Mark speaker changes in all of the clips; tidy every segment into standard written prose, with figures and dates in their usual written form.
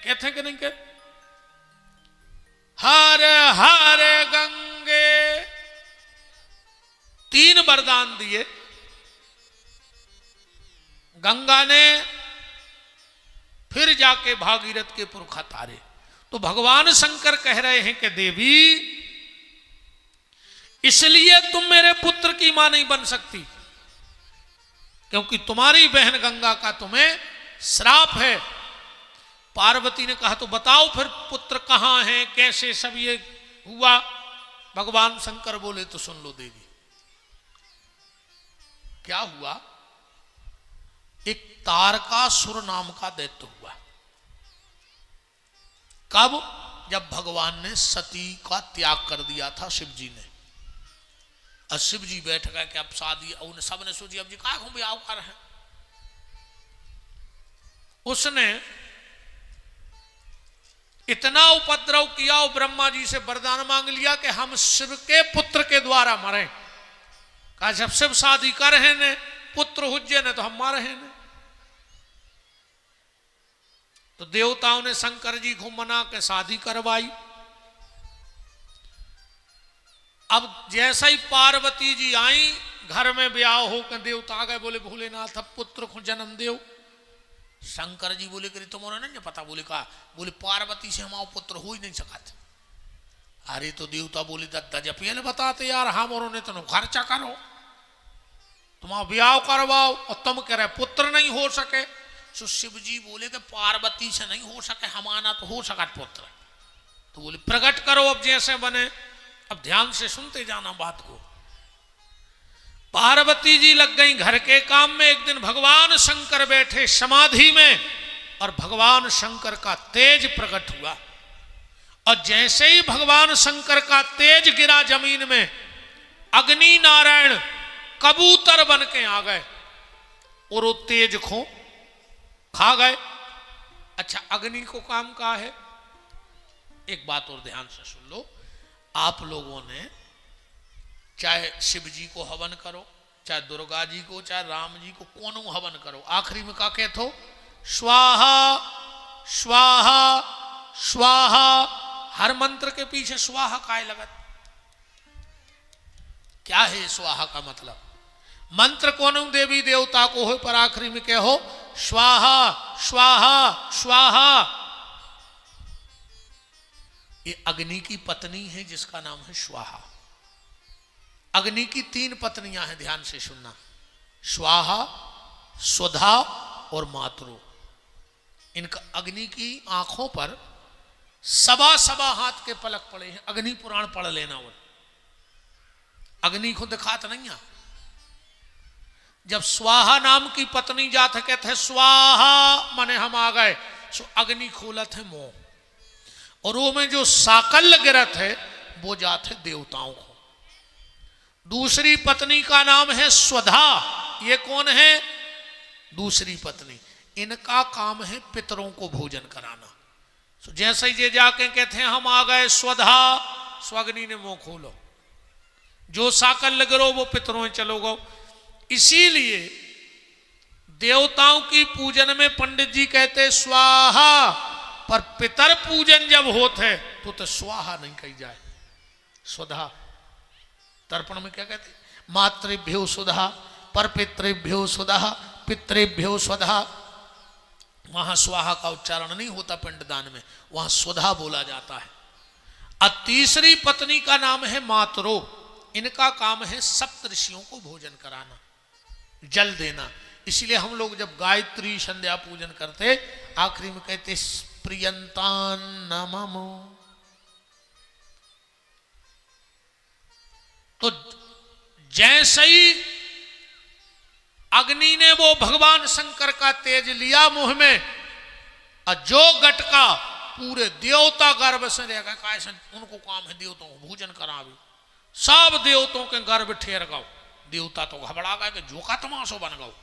Speaker 1: कहते हैं कि नहीं कहते? हर हर गंगे, 3 वरदान दिए गंगा ने, फिर जाके भागीरथ के पुरखा तारे। तो भगवान शंकर कह रहे हैं कि देवी, इसलिए तुम मेरे पुत्र की मां नहीं बन सकती, क्योंकि तुम्हारी बहन गंगा का तुम्हें श्राप है। पार्वती ने कहा तो बताओ फिर पुत्र कहां है, कैसे सब ये हुआ? भगवान शंकर बोले तो सुन लो देवी, क्या हुआ? एक तारकासुर नाम का दैत्य हुआ। कब? जब भगवान ने सती का त्याग कर दिया था शिव जी ने। और शिव जी बैठ गए कि अब शादी, उन सब ने सोची अब जी का हम ब्याह कर हैं। उसने इतना उपद्रव किया और ब्रह्मा जी से वरदान मांग लिया कि हम शिव के पुत्र के द्वारा मरें। कहा जब शिव शादी कर रहे ने, पुत्र हुज्जे ने, तो हम मारे हैं। तो देवताओं ने शंकर जी को मना के शादी करवाई। अब जैसा ही पार्वती जी आई, घर में ब्याह होकर देवता आ गए, बोले भोलेनाथ अब पुत्र को जन्म दो। शंकर जी बोले कि तुम्हारा नहीं पता? बोले कहा, बोले पार्वती से हमारा पुत्र हो ही नहीं सका था। अरे तो देवता बोले दत्ता जपिया ने बताते यार, हम और ने तुम खर्चा करो, तुम्हारा ब्याह करवाओ, और तुम कह रहे पुत्र नहीं हो सके। तो शिव जी बोले कि पार्वती से नहीं हो सके, हमारा तो हो सका पुत्र। तो बोले प्रकट करो अब जैसे बने। अब ध्यान से सुनते जाना बात को। पार्वती जी लग गई घर के काम में। एक दिन भगवान शंकर बैठे समाधि में, और भगवान शंकर का तेज प्रकट हुआ। और जैसे ही भगवान शंकर का तेज गिरा जमीन में, अग्नि नारायण कबूतर बन के आ गए और वो तेज को खा गए। अच्छा, अग्नि को काम का है? एक बात और ध्यान से सुन लो। आप लोगों ने चाहे शिव जी को हवन करो, चाहे दुर्गा जी को, चाहे राम जी को, कौन हवन करो, आखिरी में का कहते हो? स्वाहा स्वाहा स्वाहा। हर मंत्र के पीछे स्वाहा का है लगत। क्या है स्वाहा का मतलब? मंत्र कौन देवी देवता को हो, पर आखिरी में क्या हो? स्वाहा स्वाहा स्वाहा। ये अग्नि की पत्नी है जिसका नाम है स्वाहा। अग्नि की 3 पत्नियां हैं, ध्यान से सुनना। स्वाहा, स्वधा और मातृ। इनका अग्नि की आंखों पर 7 हाथ के पलक पड़े हैं। अग्नि पुराण पढ़ लेना। वो अग्नि को दिखात नहीं है। जब स्वाहा नाम की पत्नी जात है, कहते हैं स्वाहा माने हम आ गए, सो अग्नि खोलत है मोह। और वो में जो साकल्य गिरत है वो जात है देवताओं को। दूसरी पत्नी का नाम है स्वधा। ये कौन है? दूसरी पत्नी। इनका काम है पितरों को भोजन कराना। तो जैसे ही ये जाके कहते हैं हम आ गए स्वधा, स्वाग्नि ने मुंह खोलो, जो साकल्य गिरो वो पितरों चलो गो। इसीलिए देवताओं की पूजन में पंडित जी कहते स्वाहा, पर पितर पूजन जब होते तो स्वाहा नहीं कही जाए, स्वधा। तर्पण में क्या कहते? मातृभ्यो स्वधा, पर पितृभ्यो स्वधा, पितृभ्यो स्वधा। वहां स्वाहा का उच्चारण नहीं होता पिंडदान में, वहां स्वधा बोला जाता है। और तीसरी पत्नी का नाम है मातरो। इनका काम है सप्तऋषियों को भोजन कराना, जल देना। इसलिए हम लोग जब गायत्री संध्या पूजन करते, आखिरी में कहते प्रियंतान नमो। तो जैसे ही अग्नि ने वो भगवान शंकर का तेज लिया मुंह में, और जो गटका पूरे देवता गर्भ से रह गए। उनको काम है देवताओं को भोजन करावे। सब देवताओं के गर्भ ठेर गओ। देवता तो घबरा गए कि जो का तमाशो बन गओ।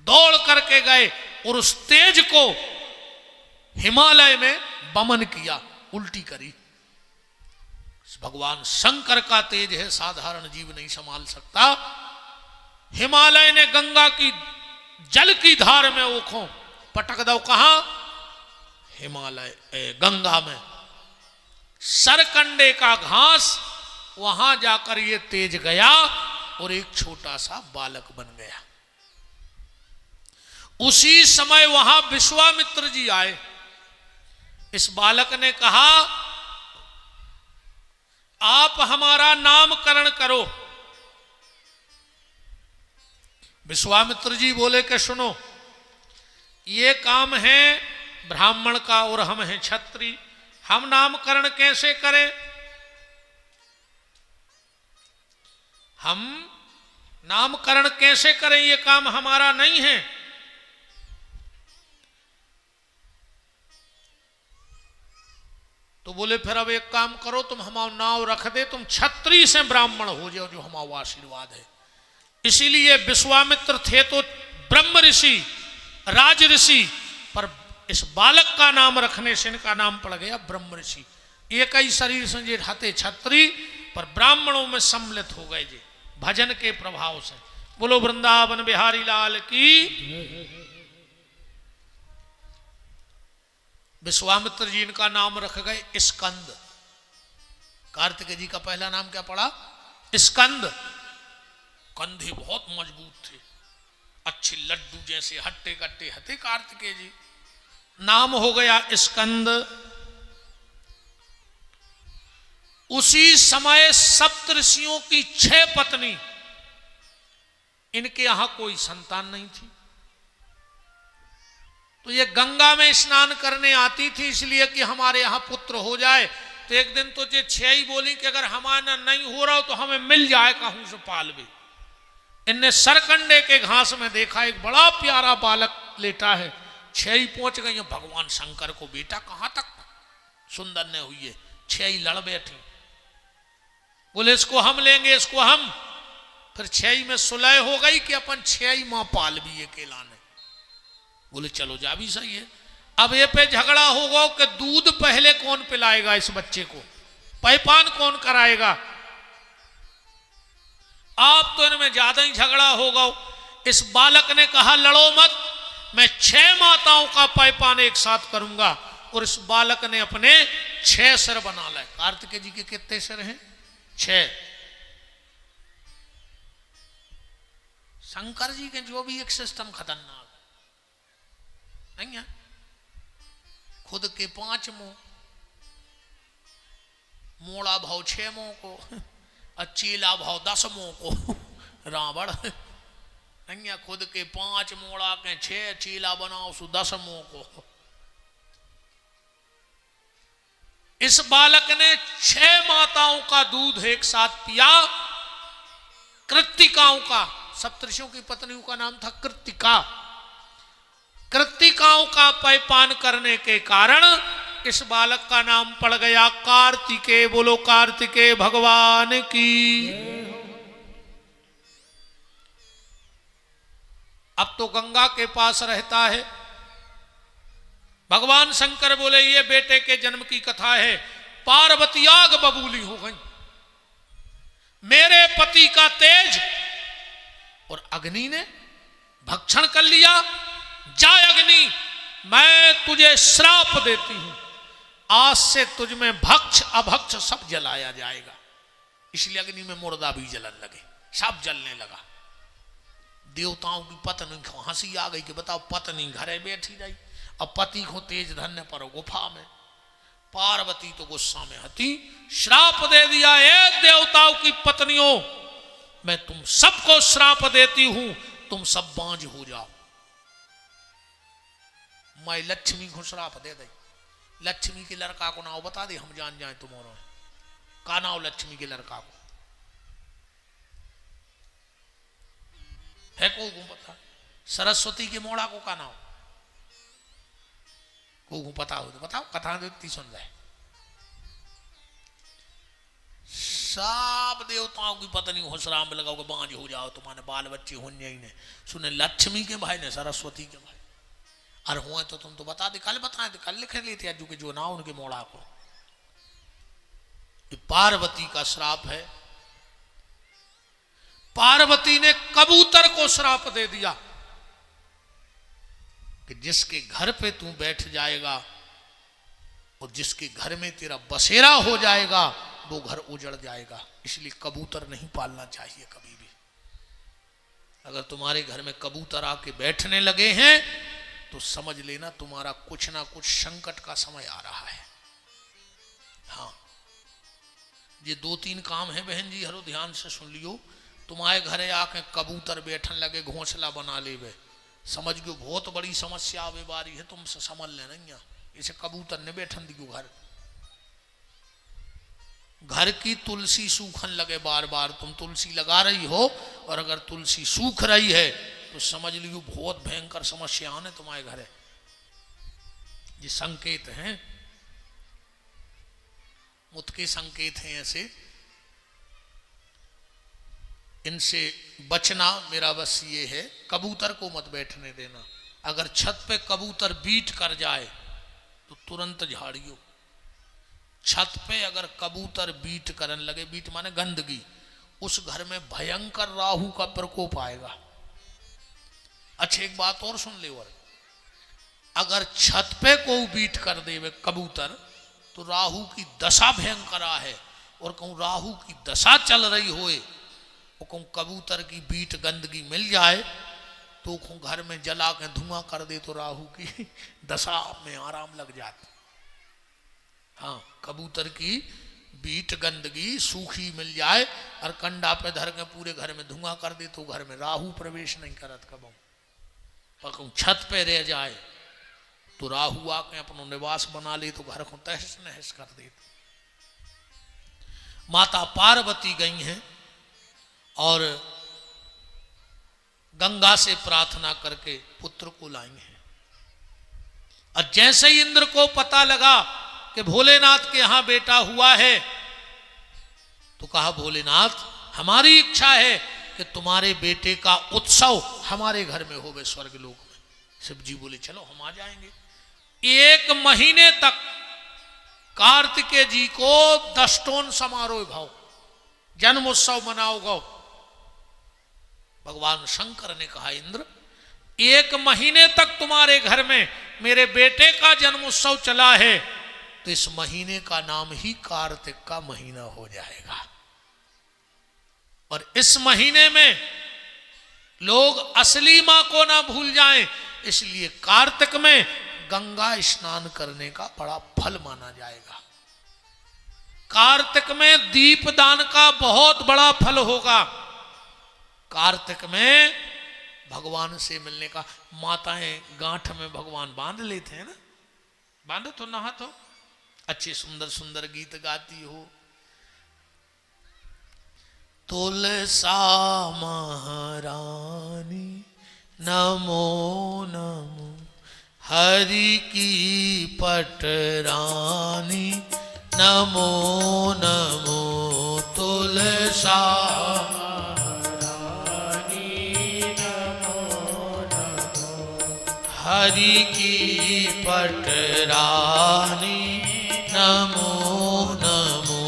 Speaker 1: दौड़ करके गए और उस तेज को हिमालय में बमन किया, उल्टी करी। भगवान शंकर का तेज है, साधारण जीव नहीं संभाल सकता। हिमालय ने गंगा की जल की धार में ओखों पटक दो। कहां? हिमालय गंगा में सरकंडे का घास, वहां जाकर ये तेज गया और एक छोटा सा बालक बन गया। उसी समय वहां विश्वामित्र जी आए। इस बालक ने कहा, आप हमारा नामकरण करो। विश्वामित्र जी बोले कि सुनो, ये काम है ब्राह्मण का और हम हैं क्षत्रिय, हम नामकरण कैसे करें? हम नामकरण कैसे करें? ये काम हमारा नहीं है। तो बोले फिर अब एक काम करो, तुम हमारा नाम रख दे, तुम क्षत्रिय से ब्राह्मण हो जाओ, जो हमारा आशीर्वाद है। इसीलिए विश्वामित्र थे तो ब्रह्म ऋषि, राज ऋषि, पर इस बालक का नाम रखने से इनका नाम पड़ गया ब्रह्म ऋषि। एक ही शरीर से जे हाथे क्षत्रिय, पर ब्राह्मणों में सम्मिलित हो गए जे भजन के प्रभाव से। बोलो वृंदावन बिहारी लाल की। विश्वामित्र जी इनका नाम रख गए स्कंद। कार्तिकेय जी का पहला नाम क्या पड़ा? स्कंद। कंधे बहुत मजबूत थे, अच्छे लड्डू जैसे हट्टे कट्टे हते कार्तिकेय जी। नाम हो गया स्कंद। उसी समय सप्तऋषियों की 6 पत्नी, इनके यहां कोई संतान नहीं थी, तो ये गंगा में स्नान करने आती थी इसलिए कि हमारे यहां पुत्र हो जाए। तो एक दिन तो ये 6 ही बोली कि अगर हमारा नहीं हो रहा हो तो हमें मिल जाए कहूं से पालवे। इनने सरकंडे के घास में देखा एक बड़ा प्यारा बालक लेटा है। 6 ही पहुंच गई भगवान शंकर को, बेटा कहां तक सुंदर ने हुई है। 6 ही लड़ बैठी, बोले इसको हम लेंगे, इसको हम। फिर 6 ही में सुलह हो गई कि अपन 6 ही मां पाल भी अकेला ने। बोले चलो जा भी सही है। अब ये पे झगड़ा होगा कि दूध पहले कौन पिलाएगा इस बच्चे को, पैपान कौन कराएगा। आप तो इनमें ज्यादा ही झगड़ा होगा। इस बालक ने कहा लड़ो मत, मैं 6 माताओं का पैपान एक साथ करूंगा। और इस बालक ने अपने 6 सिर बना लाए। कार्तिकेय जी के कितने सिर हैं? 6। शंकर जी के जो भी एक सिस्टम खतरनाक नहीं है। खुद के 5 मुंह, मोड़ा भाव 6 मुंह को, चीला भाव 10 मुंह को। रावण नहीं है, खुद के 5 मोड़ा के 6 चीला बनाओ सु 10 मुंह को। इस बालक ने 6 माताओं का दूध एक साथ पिया। कृत्तिकाओं का, सप्तऋषियों की पत्नियों का नाम था कृत्तिका। कृत्तिकाओं का पैपान करने के कारण इस बालक का नाम पड़ गया कार्तिकेय। बोलो कार्तिकेय भगवान की। अब तो गंगा के पास रहता है। भगवान शंकर बोले ये बेटे के जन्म की कथा है। पार्वती आग बबूली हो गई, मेरे पति का तेज और अग्नि ने भक्षण कर लिया। जा अग्नि, मैं तुझे श्राप देती हूं, आज से तुझ में भक्ष अभक्ष सब जलाया जाएगा। इसलिए अग्नि में मुर्दा भी जलन लगे, सब जलने लगा। देवताओं की पत्नी को हंसी आ गई कि बताओ पत्नी घरे बैठी रही, अब पति को तेज धन्य पर गुफा में। पार्वती तो गुस्सा में हती, श्राप दे दिया, ए देवताओं की पत्नियों, मैं तुम सबको श्राप देती हूं, तुम सब बांझ हो जाओ। मैं लक्ष्मी को श्राप दे दी। लक्ष्मी के लड़का को नाव बता दे, हम जान जाए तुम्हारा का नाव। लक्ष्मी के लड़का को है को पता? सरस्वती के मोड़ा को का नाव को पता हो तो बताओ, कथा देती सुन रहे। सब देवताओं की पत्नी हो श्राप लगाओ, बांझ हो जाओ, तुम्हारे बाल बच्चे होने ही नहीं। सुने लक्ष्मी के भाई ने सरस्वती के भाई, और हुए तो तुम तो बता दे, कल बताए थे, कल लिख लेते अज्जू के जो ना उनके मोड़ा को। पार्वती का श्राप है। पार्वती ने कबूतर को श्राप दे दिया कि जिसके घर पे तू बैठ जाएगा और जिसके घर में तेरा बसेरा हो जाएगा वो घर उजड़ जाएगा। इसलिए कबूतर नहीं पालना चाहिए कभी भी। अगर तुम्हारे घर में कबूतर आके बैठने लगे हैं तो समझ लेना तुम्हारा कुछ ना कुछ संकट का समय आ रहा है। हाँ, ये 2-3 काम है बहन जी, हरो ध्यान से सुन लियो। तुम्हारे घरे आके कबूतर बैठन लगे, घोंसला बना लेवे, समझ गयो बहुत बड़ी समस्या आवे बारी है, तुमसे समझ ले नहीं। इसे कबूतर ने बैठन दियो घर। घर की तुलसी सूखन लगे बार बार, तुम तुलसी लगा रही हो और अगर तुलसी सूख रही है तो समझ लियो बहुत भयंकर समस्या आने तुम्हारे घरे। ये संकेत हैं, मुत के संकेत हैं ऐसे। इनसे बचना मेरा बस ये है। कबूतर को मत बैठने देना। अगर छत पे कबूतर बीट कर जाए तो तुरंत झाड़ियो। छत पे अगर कबूतर बीट करने लगे, बीट माने गंदगी, उस घर में भयंकर राहु का प्रकोप आएगा। अच्छा एक बात और सुन ले, और अगर छत पे को बीट कर देवे कबूतर तो राहु की दशा भयंकर है। और कहूं राहु की दशा चल रही होए और कहूं कबूतर की बीट गंदगी मिल जाए तो कहूं घर में जला के धुआं कर दे तो राहु की दशा में आराम लग जाता। हाँ, कबूतर की बीट गंदगी सूखी मिल जाए और कंडा पे धर के पूरे घर में धुआं कर दे तो घर में राहु प्रवेश नहीं करत कबू। पर कहूं छत पे रह जाए तो राहु आके अपनो निवास बना ले तो घर को तहस नहस कर दे। माता पार्वती गई हैं और गंगा से प्रार्थना करके पुत्र को लाई हैं। और जैसे ही इंद्र को पता लगा कि भोलेनाथ के यहां बेटा हुआ है तो कहा भोलेनाथ हमारी इच्छा है कि तुम्हारे बेटे का उत्सव हमारे घर में हो, स्वर्ग लोक में। शिव जी बोले चलो हम आ जाएंगे। 1 महीने तक कार्तिकेय जी को 10 टोन समारोह भाव जन्म उत्सव मनाओगे। भगवान शंकर ने कहा इंद्र 1 महीने तक तुम्हारे घर में मेरे बेटे का जन्म उत्सव चला है तो इस महीने का नाम ही कार्तिक का महीना हो जाएगा। और इस महीने में लोग असली मां को ना भूल जाएं, इसलिए कार्तिक में गंगा स्नान करने का बड़ा फल माना जाएगा। कार्तिक में दीपदान का बहुत बड़ा फल होगा। कार्तिक में भगवान से मिलने का, माताएं गांठ में भगवान बांध लेते हैं ना, बांधो तो नहा तो अच्छे सुंदर सुंदर गीत गाती हो। तुलसा महारानी नमो नमो, हरि की पटरानी नमो नमो, तुलसा महारानी नमो नमो, हरि की पटरानी नमो नमो।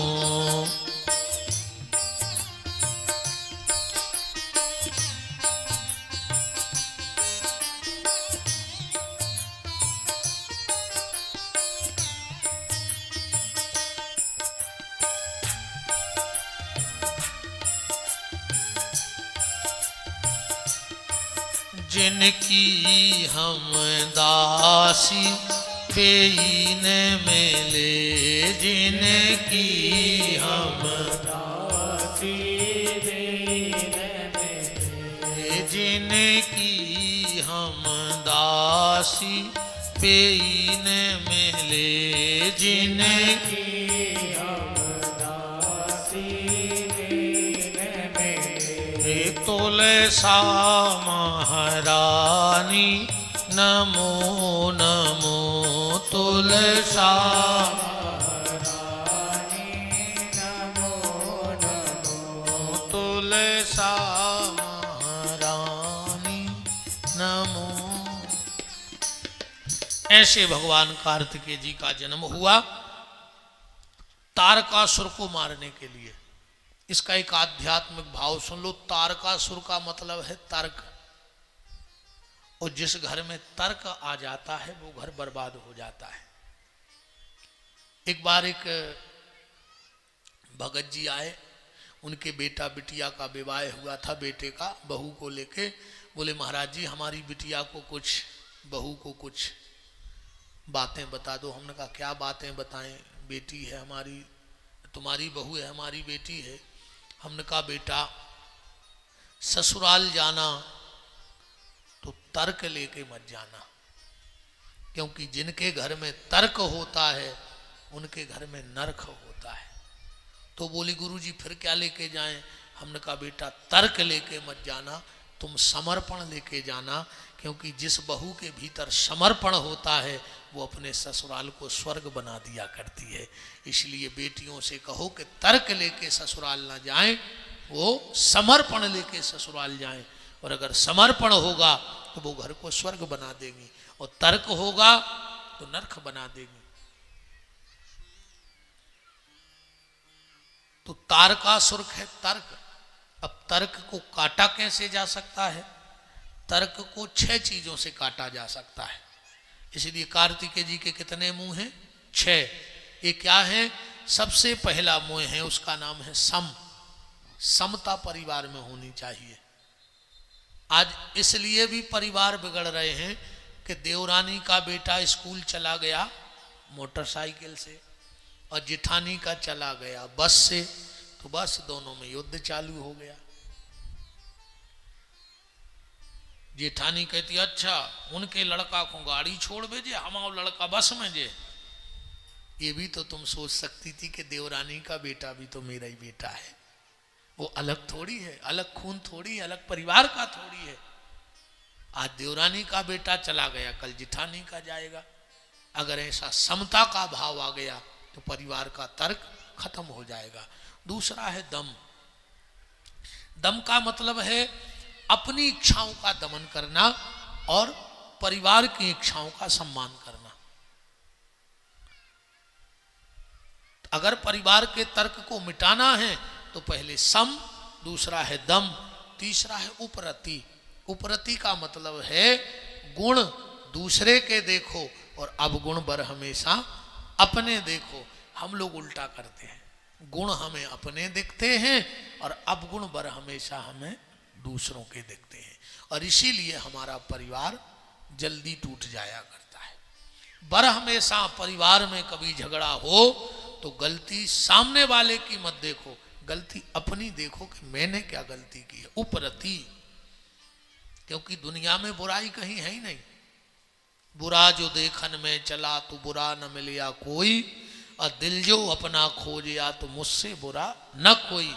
Speaker 1: जिनकी हम दासी बेईन मिले, जिनकी हम दासी बेईन मिले, जिनकी हम दासी बेईन मिले, जिनकी हम दासी बेईन मिले, तुलसा महारानी नमो नमो, तुलसा महारानी नमो नमो, तुलसा महारानी नमो। ऐसे भगवान कार्तिकेय जी का जन्म हुआ तारकासुर को मारने के लिए। इसका एक आध्यात्मिक भाव सुन लो। तारकासुर का मतलब है तर्क, और जिस घर में तर्क आ जाता है वो घर बर्बाद हो जाता है। एक बार एक भगत जी आए, उनके बेटा बिटिया का विवाह हुआ था, बेटे का, बहू को लेके। बोले महाराज जी हमारी बिटिया को कुछ, बहू को कुछ बातें बता दो। हमने कहा क्या बातें बताएं, बेटी है हमारी, तुम्हारी बहू है हमारी बेटी है। हमने कहा बेटा ससुराल जाना तो तर्क लेके मत जाना, क्योंकि जिनके घर में तर्क होता है उनके घर में नरक होता है। तो बोली गुरुजी फिर क्या लेके जाएं? हमने कहा बेटा तर्क लेके मत जाना, तुम समर्पण लेके जाना, क्योंकि जिस बहू के भीतर समर्पण होता है वो अपने ससुराल को स्वर्ग बना दिया करती है। इसलिए बेटियों से कहो कि तर्क लेके ससुराल ना जाएं, वो समर्पण लेके ससुराल जाएं। और अगर समर्पण होगा तो वो घर को स्वर्ग बना देंगी, और तर्क होगा तो नरक बना देंगी। तो तारकासुर है तर्क। अब तर्क को काटा कैसे जा सकता है? तर्क को 6 चीजों से काटा जा सकता है। इसलिए कार्तिकेय जी के कितने मुंह हैं? 6। ये क्या है? सबसे पहला मुंह है उसका नाम है सम। समता परिवार में होनी चाहिए। आज इसलिए भी परिवार बिगड़ रहे हैं कि देवरानी का बेटा स्कूल चला गया मोटरसाइकिल से और जेठानी का चला गया बस से, तो बस दोनों में युद्ध चालू हो गया। जेठानी कहती अच्छा उनके लड़का को गाड़ी छोड़ भेजे, हमारा लड़का बस में जे। ये भी तो तुम सोच सकती थी कि देवरानी का बेटा भी तो मेरा ही बेटा है, वो अलग थोड़ी है, अलग खून थोड़ी है, अलग परिवार का थोड़ी है। आज देवरानी का बेटा चला गया, कल जेठानी का जाएगा। अगर ऐसा समता का भाव आ गया तो परिवार का तर्क खत्म हो जाएगा। दूसरा है दम। दम का मतलब है अपनी इच्छाओं का दमन करना और परिवार की इच्छाओं का सम्मान करना। अगर परिवार के तर्क को मिटाना है तो पहले सम, दूसरा है दम, तीसरा है उपरति। उपरति का मतलब है गुण दूसरे के देखो और अवगुण बर हमेशा अपने देखो। हम लोग उल्टा करते हैं, गुण हमें अपने दिखते हैं और अवगुण बर हमेशा हमें दूसरों के दिखते हैं, और इसीलिए हमारा परिवार जल्दी टूट जाया करता है। बर हमेशा परिवार में कभी झगड़ा हो तो गलती सामने वाले की मत देखो, गलती अपनी देखो कि मैंने क्या गलती की है। उपरति, क्योंकि दुनिया में बुराई कहीं है ही नहीं। बुरा जो देखन में चला तो बुरा न मिलिया कोई, और दिल जो अपना खोजिया तो मुझसे बुरा न कोई।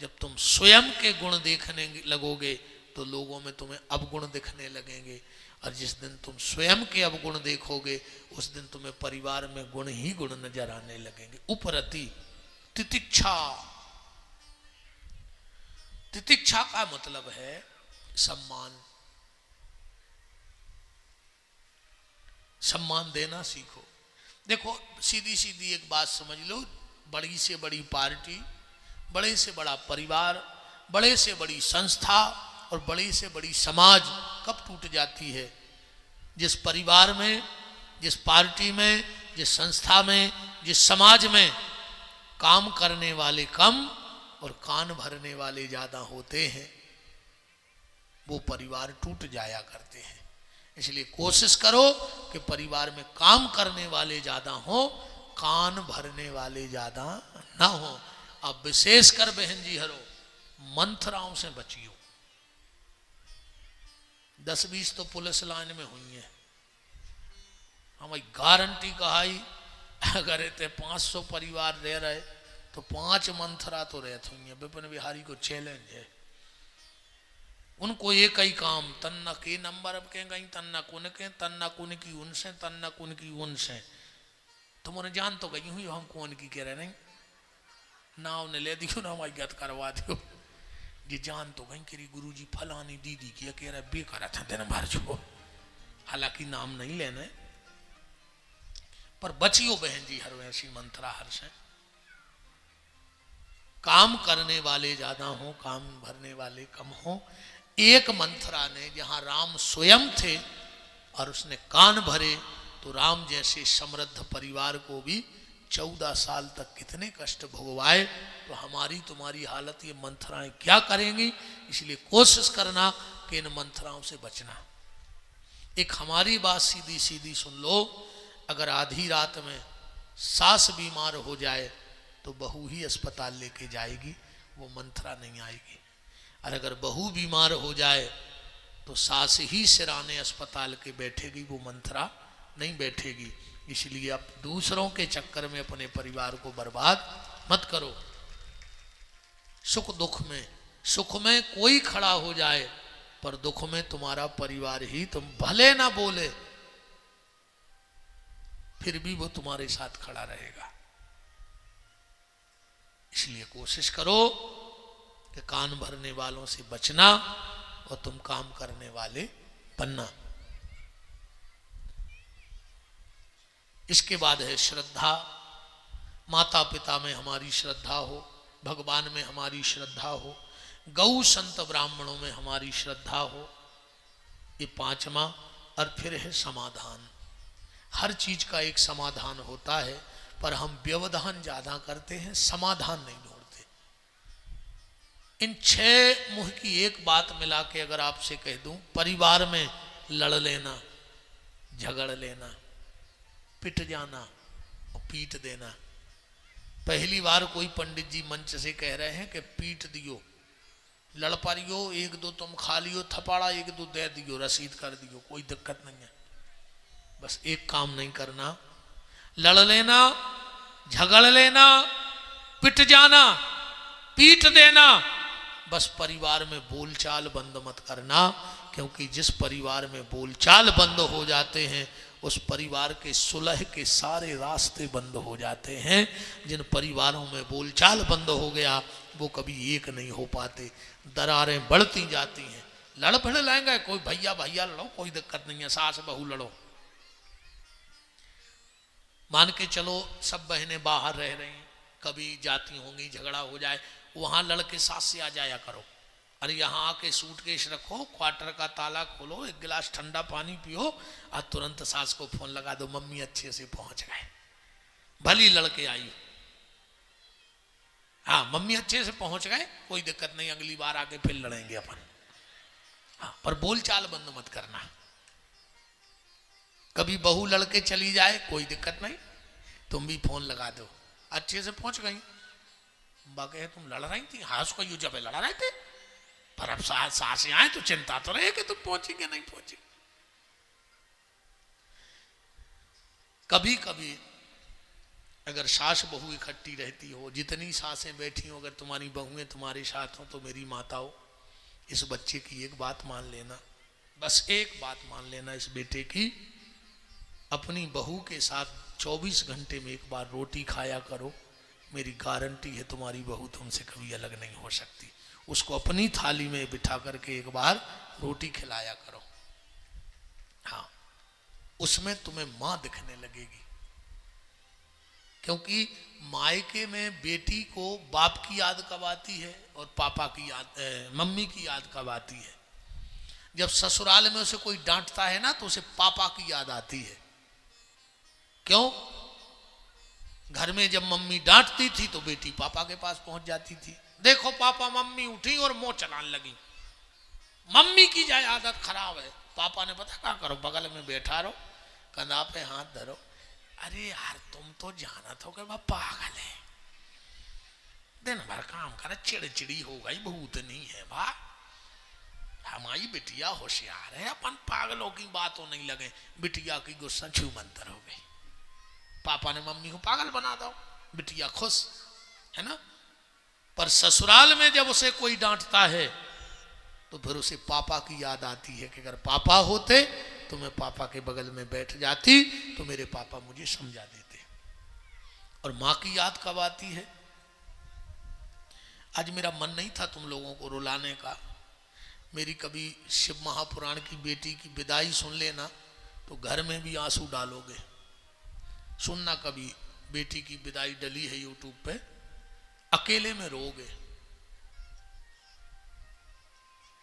Speaker 1: जब तुम स्वयं के गुण देखने लगोगे तो लोगों में तुम्हें अवगुण दिखने लगेंगे, और जिस दिन तुम स्वयं के अवगुण देखोगे उस दिन तुम्हें परिवार में गुण ही गुण नजर आने लगेंगे। उपरति। तितिक्षा। तितिक्षा का मतलब है सम्मान। सम्मान देना सीखो। देखो सीधी सीधी एक बात समझ लो, बड़ी से बड़ी पार्टी, बड़े से बड़ा परिवार, बड़े से बड़ी संस्था और बड़ी से बड़ी समाज कब टूट जाती है? जिस परिवार में, जिस पार्टी में, जिस संस्था में, जिस समाज में काम करने वाले कम और कान भरने वाले ज्यादा होते हैं, वो परिवार टूट जाया करते हैं। इसलिए कोशिश करो कि परिवार में काम करने वाले ज्यादा हो, कान भरने वाले ज्यादा ना हो। अब विशेष कर बहन जी हरो मंथराओं से बचियो। 10-20 तो पुलिस लाइन में हुई है, हमारी गारंटी कहाई। अगर इतने 500 परिवार रह रहे तो 5 मंथरा तो रहते हुई है। विपिन बिहारी को चैलेंज है, उनको एक ही काम, तन्ना के नंबर अब के गई, तन्ना कुन के, तन्ना कुन की उनसे, तन्ना कुन की उनसे। तुमने जान तो गई हुई हम कौन की कह रहे नहीं, नाव ने ले दियो ना हमारी गत करवा दियो। जी जान तो गई कि गुरु जी फलानी दीदी की कह रहा बेकार था दिन भर जो, हालांकि नाम नहीं लेने, पर बचियो बहन जी हर ऐसी मंत्रा हर से। काम करने वाले ज्यादा हो, काम भरने वाले कम हो। एक मंथरा ने जहां राम स्वयं थे और उसने कान भरे तो राम जैसे समृद्ध परिवार को भी 14 साल तक कितने कष्ट भोगवाए, तो हमारी तुम्हारी हालत ये मंथराएं क्या करेंगी। इसलिए कोशिश करना कि इन मंथराओं से बचना। एक हमारी बात सीधी सीधी सुन लो, अगर आधी रात में सास बीमार हो जाए तो बहू ही अस्पताल लेके जाएगी, वो मंथरा नहीं आएगी। और अगर बहू बीमार हो जाए तो सास ही सिराने अस्पताल के बैठेगी, वो मंथरा नहीं बैठेगी। इसलिए आप दूसरों के चक्कर में अपने परिवार को बर्बाद मत करो। सुख दुख में, सुख में कोई खड़ा हो जाए पर दुख में तुम्हारा परिवार ही, तुम भले ना बोले फिर भी वो तुम्हारे साथ खड़ा रहेगा। इसलिए कोशिश करो कि कान भरने वालों से बचना और तुम काम करने वाले बनना। इसके बाद है श्रद्धा। माता पिता में हमारी श्रद्धा हो, भगवान में हमारी श्रद्धा हो, गौ संत ब्राह्मणों में हमारी श्रद्धा हो, ये पांचवा। और फिर है समाधान। हर चीज का एक समाधान होता है, पर हम व्यवधान ज्यादा करते हैं, समाधान नहीं ढूंढते। इन 6 मुंह की एक बात मिला के अगर आपसे कह दूं, परिवार में लड़ लेना, झगड़ लेना, पिट जाना और पीट देना। पहली बार कोई पंडित जी मंच से कह रहे हैं कि पीट दियो, लड़ पारियो, 1-2 तुम खा लियो थपाड़ा, 1-2 दे दियो, रसीद कर दियो, कोई दिक्कत नहीं है। बस एक काम नहीं करना, लड़ लेना, झगड़ लेना, पिट जाना, पीट देना। बस परिवार में बोलचाल बंद मत करना, क्योंकि जिस परिवार में बोलचाल बंद हो जाते हैं उस परिवार के सुलह के सारे रास्ते बंद हो जाते हैं। जिन परिवारों में बोलचाल बंद हो गया वो कभी एक नहीं हो पाते, दरारें बढ़ती जाती हैं। लड़ भिड़ लाएंगे, कोई भैया भैया लड़ो, कोई दिक्कत नहीं है, सास बहू लड़ो। मान के चलो सब बहनें बाहर रह रही हैं, कभी जाती होंगी, झगड़ा हो जाए, वहां लड़के सास से आ जाया करो। अरे यहाँ आके सूटकेस रखो, क्वार्टर का ताला खोलो, एक गिलास ठंडा पानी पियो और तुरंत सास को फोन लगा दो, मम्मी अच्छे से पहुंच गए, भली लड़के आई। हाँ, मम्मी अच्छे से पहुंच गए, कोई दिक्कत नहीं, अगली बार आके फिर लड़ेंगे अपन। हाँ, पर बोलचाल बंद मत करना। कभी बहू लड़के चली जाए, कोई दिक्कत नहीं, तुम भी फोन लगा दो, अच्छे से पहुंच गई। बाकी तुम लड़ रही थी, हाँ उसको यू जब लड़ा रहे थे, पर अब सासें आए तो चिंता तो रहे कि तुम पहुंची कि नहीं पहुंची। कभी कभी अगर सास बहू इकट्ठी रहती हो, जितनी सासें बैठी हो, अगर तुम्हारी बहुएं तुम्हारे साथ हो तो मेरी माता हो, इस बच्चे की एक बात मान लेना, बस एक बात मान लेना इस बेटे की, अपनी बहू के साथ 24 घंटे में एक बार रोटी खाया करो। मेरी गारंटी है तुम्हारी बहू तुमसे कभी अलग नहीं हो सकती। उसको अपनी थाली में बिठा करके एक बार रोटी खिलाया करो। हाँ, उसमें तुम्हें मां दिखने लगेगी, क्योंकि मायके में बेटी को बाप की याद कब आती है और पापा की याद, मम्मी की याद कब आती है। जब ससुराल में उसे कोई डांटता है ना तो उसे पापा की याद आती है। क्यों? घर में जब मम्मी डांटती थी तो बेटी पापा के पास पहुंच जाती थी, देखो पापा मम्मी उठी और मुंह चलाने लगी, मम्मी की जाए आदत खराब है। पापा ने पता क्या करो, बगल में बैठा रहो, कंधा पे हाथ धरो, अरे यार तुम तो जानत हो कि वह पागल है, दिन भर काम करे, चिड़चिड़ी हो गई, भूत नहीं है बा, हमारी बिटिया होशियार है, अपन पागलों की बातों नहीं लगे। बिटिया की गुस्सा छू मंतर हो गई, पापा ने मम्मी को पागल बना दो, बिटिया खुश है ना। पर ससुराल में जब उसे कोई डांटता है तो फिर उसे पापा की याद आती है कि अगर पापा होते तो मैं पापा के बगल में बैठ जाती तो मेरे पापा मुझे समझा देते। और माँ की याद कब आती है? आज मेरा मन नहीं था तुम लोगों को रुलाने का, मेरी कभी शिव महापुराण की बेटी की विदाई सुन लेना तो घर में भी आंसू डालोगे। सुनना, कभी बेटी की विदाई डली है यूट्यूब पे, अकेले में रोगे।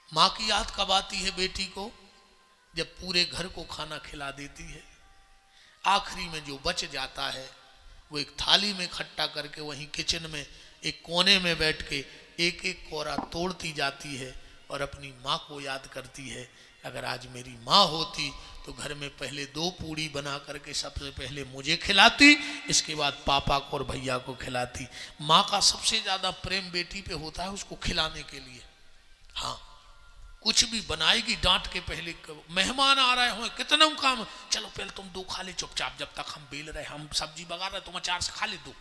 Speaker 1: माँ की याद कब आती है बेटी को? जब पूरे घर को खाना खिला देती है, आखिरी में जो बच जाता है वो एक थाली में इकट्ठा करके वहीं किचन में एक कोने में बैठ के एक एक कोरा तोड़ती जाती है और अपनी माँ को याद करती है, अगर आज मेरी माँ होती तो घर में पहले 2 पूड़ी बना करके सबसे पहले मुझे खिलाती, इसके बाद पापा को और भैया को खिलाती। माँ का सबसे ज़्यादा प्रेम बेटी पे होता है, उसको खिलाने के लिए। हाँ, कुछ भी बनाएगी डांट के, पहले मेहमान आ रहे हो कितना काम, चलो पहले तुम 2 खा ले चुपचाप, जब तक हम बेल रहे, हम सब्जी बगा रहे, तुम अचार से खा ले 2।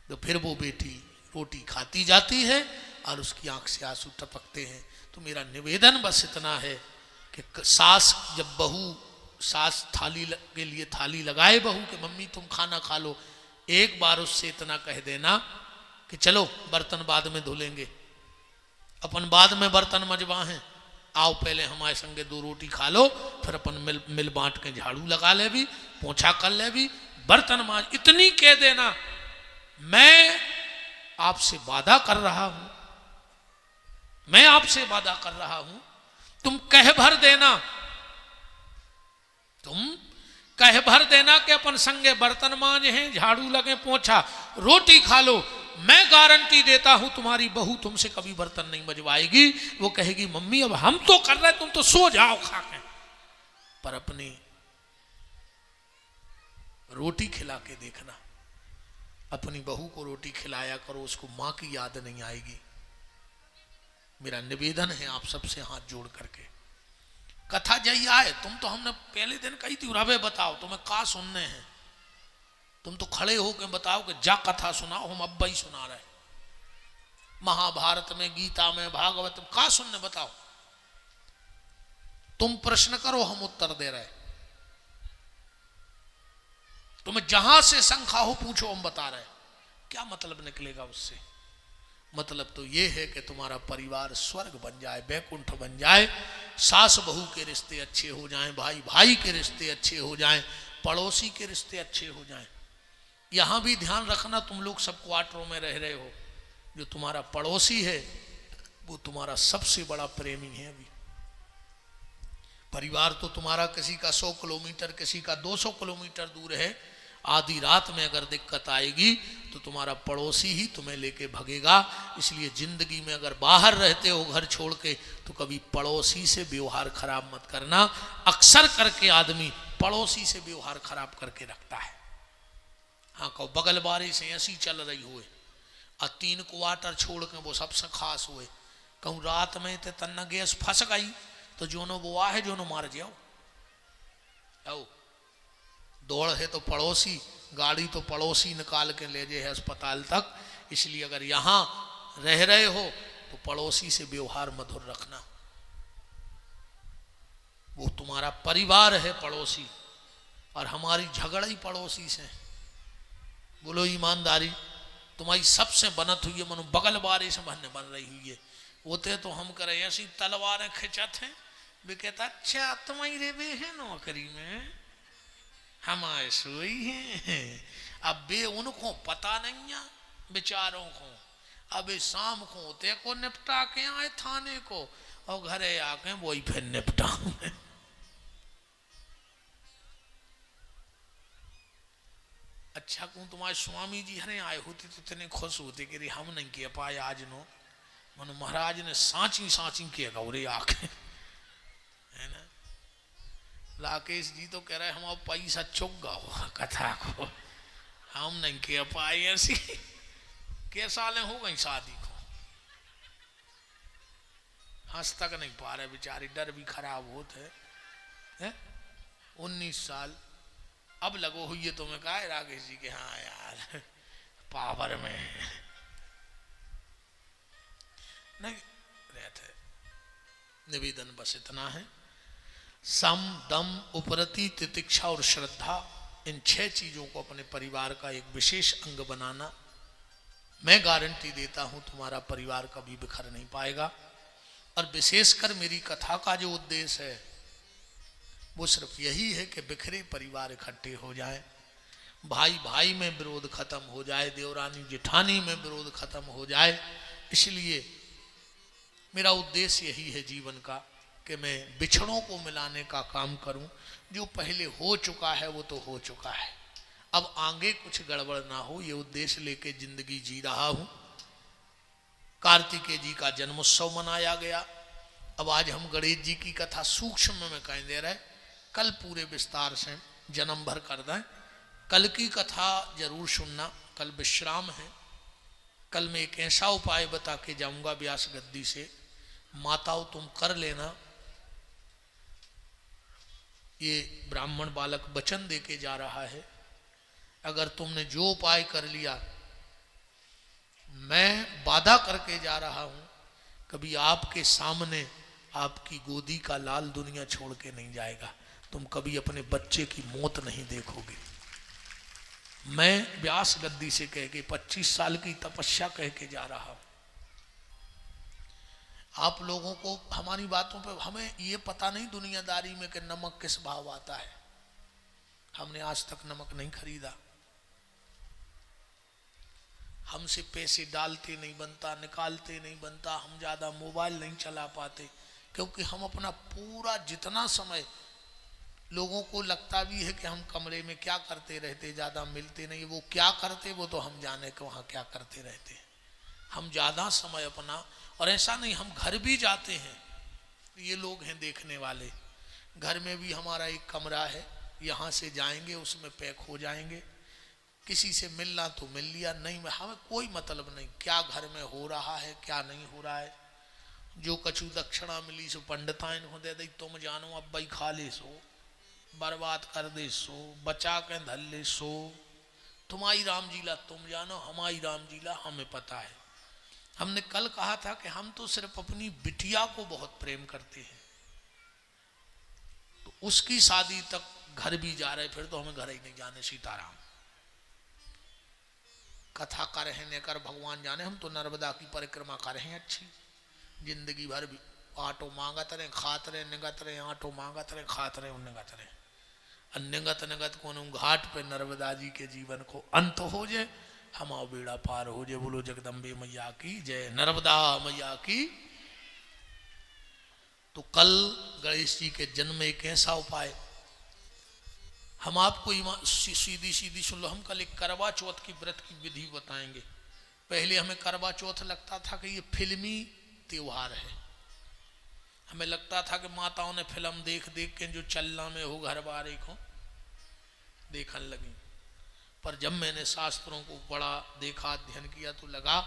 Speaker 1: तो फिर वो बेटी रोटी खाती जाती है और उसकी आंख से आंसू टपकते हैं। तो मेरा निवेदन बस इतना है कि सास जब सास थाली के लिए थाली लगाए बहू के मम्मी तुम खाना खा लो, एक बार उससे इतना कह देना कि चलो बर्तन बाद में धुलेंगे, अपन बाद में बर्तन मजवा हैं, आओ पहले हमारे संगे 2 रोटी खा लो, फिर अपन मिल बांट के झाड़ू लगा ले भी, पोछा कर ले भी, बर्तन मांज। इतनी कह देना, मैं आपसे वादा कर रहा हूं, मैं आपसे वादा कर रहा हूं, तुम कह भर देना, तुम कह भर देना कि अपन संगे बर्तन मांजे हैं, झाड़ू लगे, पोछा, रोटी खा लो, मैं गारंटी देता हूं तुम्हारी बहू तुमसे कभी बर्तन नहीं मजवाएगी। वो कहेगी मम्मी अब हम तो कर रहे, तुम तो सो जाओ खा के, पर अपनी रोटी खिला के देखना, अपनी बहू को रोटी खिलाया करो, उसको मां की याद नहीं आएगी। मेरा निवेदन है आप सबसे हाथ जोड़ करके, कथा जई आए, तुम तो हमने पहले दिन कही थी रवे बताओ तुम्हें का सुनने हैं, तुम तो खड़े हो के बताओ कि जा कथा सुनाओ, हम अब ही सुना रहे, महाभारत में, गीता में, भागवत में, का सुनने बताओ, तुम प्रश्न करो हम उत्तर दे रहे, तुम्हें जहां से शंका हो पूछो हम बता रहे। क्या मतलब निकलेगा उससे? मतलब तो ये है कि तुम्हारा परिवार स्वर्ग बन जाए, बैकुंठ बन जाए, सास बहू के रिश्ते अच्छे हो जाएं, भाई भाई के रिश्ते अच्छे हो जाएं, पड़ोसी के रिश्ते अच्छे हो जाएं। यहां भी ध्यान रखना, तुम लोग सब क्वार्टरों में रह रहे हो, जो तुम्हारा पड़ोसी है वो तुम्हारा सबसे बड़ा प्रेमी है। अभी परिवार तो तुम्हारा किसी का 100 किलोमीटर, किसी का 200 किलोमीटर दूर है, आधी रात में अगर दिक्कत आएगी तो तुम्हारा पड़ोसी ही तुम्हें लेके भगेगा। इसलिए जिंदगी में अगर बाहर रहते हो घर छोड़ के, तो कभी पड़ोसी से व्यवहार खराब मत करना। अक्सर करके आदमी पड़ोसी से व्यवहार खराब करके रखता है। हाँ, कहो बगल बारी से ऐसी चल रही हुए और 3 क्वार्टर छोड़ के वो सबसे खास हुए, कहूँ रात में तो तन्ना गैस फंस गई तो जोनो वो है जोनो मार जाओ, दौड़ है तो पड़ोसी, गाड़ी तो पड़ोसी निकाल के ले जाए अस्पताल तक। इसलिए अगर यहाँ रह रहे हो तो पड़ोसी से व्यवहार मधुर रखना, वो तुम्हारा परिवार है पड़ोसी, और हमारी झगड़ा ही पड़ोसी से। बोलो ईमानदारी, तुम्हारी सबसे बनत हुई है, मनो बगल बारे से बन रही हुई है, होते तो हम करे ऐसी तलवारें खिंचत हैं, वे कहता अच्छा तुम्हारी रेबे है नौकरी में, हमारे सोई हैं। अब बे उनको पता नहीं है बेचारों को, अब शाम को होते को निपटा के आए थाने को, और घरे आके वही फिर निपटा। अच्छा को तुम्हारे स्वामी जी हरे आए होते तो इतने खुश होते कि हम नहीं किया पाए आज नो, मन महाराज ने सांची सांची किया गौरे आके, है ना। राकेश जी तो कह रहे हम अब पैसा चुक गो कथा को, हम नहीं किया पाए ऐसी। के सालें हो गई शादी को, हंस तक नहीं पा रहे बेचारी, डर भी खराब होते है। 19 साल अब लगो हुई है, तो मैं कहा राकेश जी के हाँ यार पावर में नहीं रहते। निवेदन बस इतना है, सम दम उपरति तितिक्षा और श्रद्धा, इन 6 चीजों को अपने परिवार का एक विशेष अंग बनाना। मैं गारंटी देता हूं तुम्हारा परिवार कभी बिखर नहीं पाएगा। और विशेषकर मेरी कथा का जो उद्देश्य है वो सिर्फ यही है कि बिखरे परिवार इकट्ठे हो जाए, भाई भाई में विरोध खत्म हो जाए, देवरानी जेठानी में विरोध खत्म हो जाए। इसलिए मेरा उद्देश्य यही है जीवन का कि मैं बिछड़ों को मिलाने का काम करूं। जो पहले हो चुका है वो तो हो चुका है, अब आगे कुछ गड़बड़ ना हो, ये उद्देश्य लेके जिंदगी जी रहा हूं। कार्तिकेय जी का जन्मोत्सव मनाया गया। अब आज हम गणेश जी की कथा सूक्ष्म में कह दे रहे, कल पूरे विस्तार से जन्म भर कर दें। कल की कथा जरूर सुनना, कल विश्राम है। कल मैं एक ऐसा उपाय बता के जाऊंगा व्यास गद्दी से, माताओं तुम कर लेना। ये ब्राह्मण बालक वचन दे के जा रहा है, अगर तुमने जो उपाय कर लिया, मैं वादा करके जा रहा हूं, कभी आपके सामने आपकी गोदी का लाल दुनिया छोड़ के नहीं जाएगा। तुम कभी अपने बच्चे की मौत नहीं देखोगे। मैं व्यास गद्दी से कह के 25 साल की तपस्या कह के जा रहा हूं। आप लोगों को हमारी बातों पे हमें ये पता नहीं दुनियादारी में कि नमक किस भाव आता है। हमने आज तक नमक नहीं खरीदा, हमसे पैसे डालते नहीं बनता, निकालते नहीं बनता, हम ज़्यादा मोबाइल नहीं चला पाते, क्योंकि हम अपना पूरा जितना समय, लोगों को लगता भी है कि हम कमरे में क्या करते रहते, ज़्यादा मिलते नहीं। वो क्या करते वो तो हम जाने कि वहाँ क्या करते रहते। हम ज़्यादा समय अपना, और ऐसा नहीं हम घर भी जाते हैं, ये लोग हैं देखने वाले, घर में भी हमारा एक कमरा है, यहाँ से जाएंगे उसमें पैक हो जाएंगे। किसी से मिलना तो मिल लिया, नहीं हमें कोई मतलब नहीं क्या घर में हो रहा है क्या नहीं हो रहा है। जो कछु दक्षिणा मिली सो पंडिताइन हो दे दी, तुम जानो अब भाई खा ले सो, बर्बाद कर दे सो, बचा के धल ले सो। तुम्हारी राम जीला तुम जानो, हमारी राम जीला हमें पता है। हमने कल कहा था कि हम तो सिर्फ अपनी बिटिया को बहुत प्रेम करते हैं, तो उसकी शादी तक घर भी जा रहे, फिर तो हमें घर ही नहीं जाने। सीताराम कथा कर रहे ने कर भगवान जाने, हम तो नर्मदा की परिक्रमा कर रहे हैं अच्छी जिंदगी भर भी। आटो मांगत रहे खात रहे निगत रहे, आटो मांगत रहे खात रहे निगत रहे। निगत निगत को घाट पे नर्मदा जी के जीवन को अंत हो जाए, हमारा बेड़ा पार हो जाए। बोलो जगदम्बे मैया की जय, नर्मदा मैया की। तो कल गणेश जी के जन्म में एक ऐसा उपाय हम आपको सीधी सीधी सुन लो। हम कल एक करवा चौथ की व्रत की विधि बताएंगे। पहले हमें करवा चौथ लगता था कि ये फिल्मी त्योहार है, हमें लगता था कि माताओं ने फिल्म देख देख के जो चलना में हो घर बार को देखने लगी। पर जब मैंने शास्त्रों को पढ़ा देखा अध्ययन किया तो लगा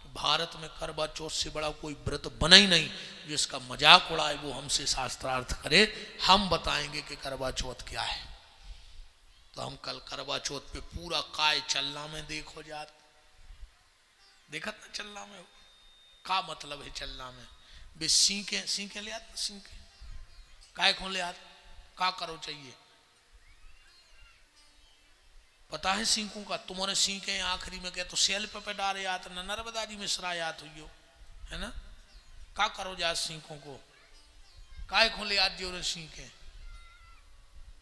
Speaker 1: कि भारत में करवा चौथ से बड़ा कोई व्रत बना ही नहीं। जिसका मजाक उड़ाए वो हमसे शास्त्रार्थ करे। हम बताएंगे कि करवा चौथ क्या है। तो हम कल करवा चौथ पे पूरा काय चलना में देखो जात, देखत ना चलना में हो का मतलब है। चलना में बे सीखे ले आत, सीखे काय को ले आत, का करो चाहिए पता है सीखों का। तुम्हारे सीखे आखिरी में क्या तो सेल पे डारे आत न नर्मदा जी में सरायात हुई है ना, का करो जात सीखों को, काय को ले आत जो सीखे।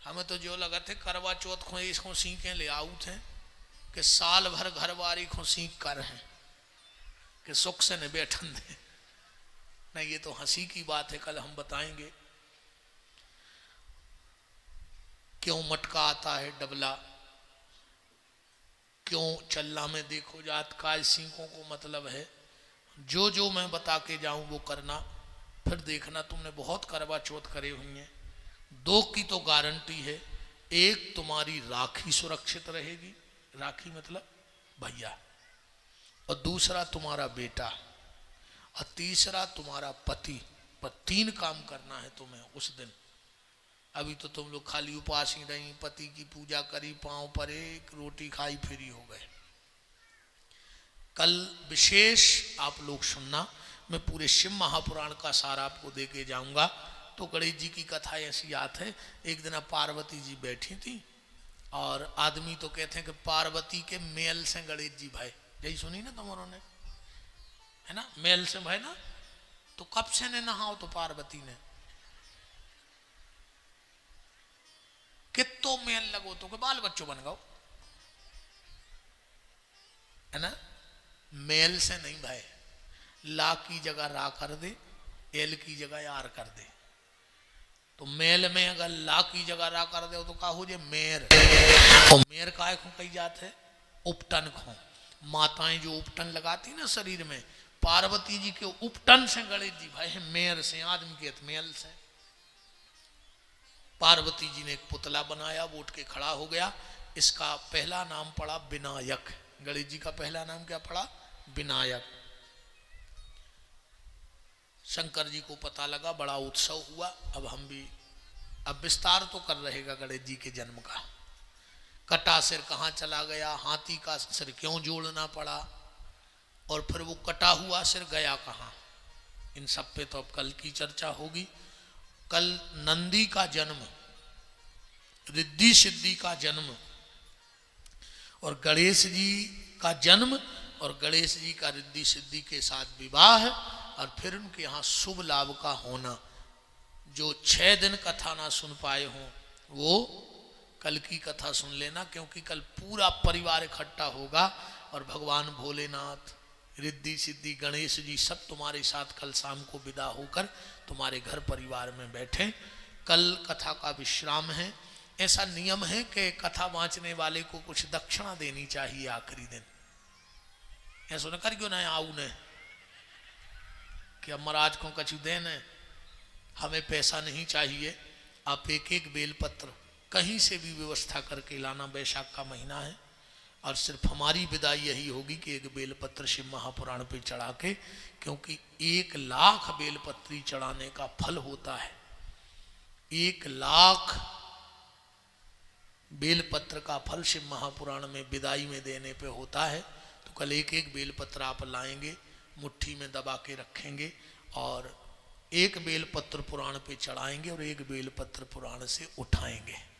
Speaker 1: हमें तो जो लगा थे करवा चौथ को इसको सीखे ले आऊ थे कि साल भर घर बारी को सीख कर हैं कि सुख से न बैठन दे। नहीं ये तो हंसी की बात है, कल हम बताएंगे क्यों मटका आता है डबला, क्यों चल्ला में देखो जात का सीखों को मतलब है। जो जो मैं बता के जाऊं वो करना, फिर देखना तुमने बहुत करवा चौथ करे हुई हैं। दो की तो गारंटी है, एक तुम्हारी राखी सुरक्षित रहेगी, राखी मतलब भैया, और दूसरा तुम्हारा बेटा, और तीसरा तुम्हारा पति। पर 3 काम करना है तुम्हें उस दिन। अभी तो तुम लोग खाली उपास ही रही, पति की पूजा करी, पांव परे, रोटी खाई, फ्री हो गए। कल विशेष आप लोग सुनना, मैं पूरे शिव महापुराण का सारा आपको दे के जाऊंगा। तो गणेश जी की कथा ऐसी याद है, एक दिन पार्वती जी बैठी थी और आदमी तो कहते हैं कि पार्वती के मेल से गणेश जी भाई, यही सुनी ना तुम्हारों ने, है ना, मेल से भाई ना। तो कब से ने नहाओ तो पार्वती ने कितो मेल लगो तो के बाल बच्चों बन गओ, है ना। मेल से नहीं भाई, ला की जगह रा कर दे, एल की जगह यार कर दे। तो मेल में अगर ला की जगह रा कर दे तो का हो जाए मेर। और मेर काय को कही जाते है उपटन को। माताएं जो उपटन लगाती ना शरीर में, पार्वती जी के उपटन से गणेश जी भाई मेर से, आदमी के मेल से। पार्वती जी ने एक पुतला बनाया, वो उठ के खड़ा हो गया। इसका पहला नाम पड़ा विनायक। गणेश जी का पहला नाम क्या पड़ा? विनायक। शंकर जी को पता लगा, बड़ा उत्सव हुआ। अब हम भी अब विस्तार तो कर रहेगा गणेश जी के जन्म का। कटा सिर कहाँ चला गया, हाथी का सिर क्यों जोड़ना पड़ा, और फिर वो कटा हुआ सिर गया कहाँ, इन सब पे तो अब कल की चर्चा होगी। कल नंदी का जन्म, रिद्धि सिद्धि का जन्म, और गणेश जी का जन्म, और गणेश जी का रिद्धि सिद्धि के साथ विवाह, और फिर उनके यहाँ शुभ लाभ का होना। जो 6 दिन कथा ना सुन पाए हों वो कल की कथा सुन लेना, क्योंकि कल पूरा परिवार इकट्ठा होगा और भगवान भोलेनाथ, रिद्धि सिद्धि गणेश जी सब तुम्हारे साथ कल शाम को विदा होकर तुम्हारे घर परिवार में बैठे। कल कथा का विश्राम है। ऐसा नियम है कि कथा वाँचने वाले को कुछ दक्षिणा देनी चाहिए आखिरी दिन। ऐसा न कर क्यों ना आऊ ने कि अब महाराज को कछु देने, हमें पैसा नहीं चाहिए, आप एक एक बेलपत्र कहीं से भी व्यवस्था करके लाना। बैसाख का महीना है और सिर्फ हमारी विदाई यही होगी कि एक बेलपत्र शिव महापुराण पे चढ़ा के, क्योंकि 1 लाख बेलपत्री चढ़ाने का फल होता है। 1 लाख बेलपत्र का फल शिव महापुराण में विदाई में देने पे होता है। तो कल एक एक बेलपत्र आप लाएंगे, मुट्ठी में दबा के रखेंगे, और 1 बेलपत्र पुराण पे चढ़ाएंगे और 1 बेलपत्र पुराण से उठाएंगे।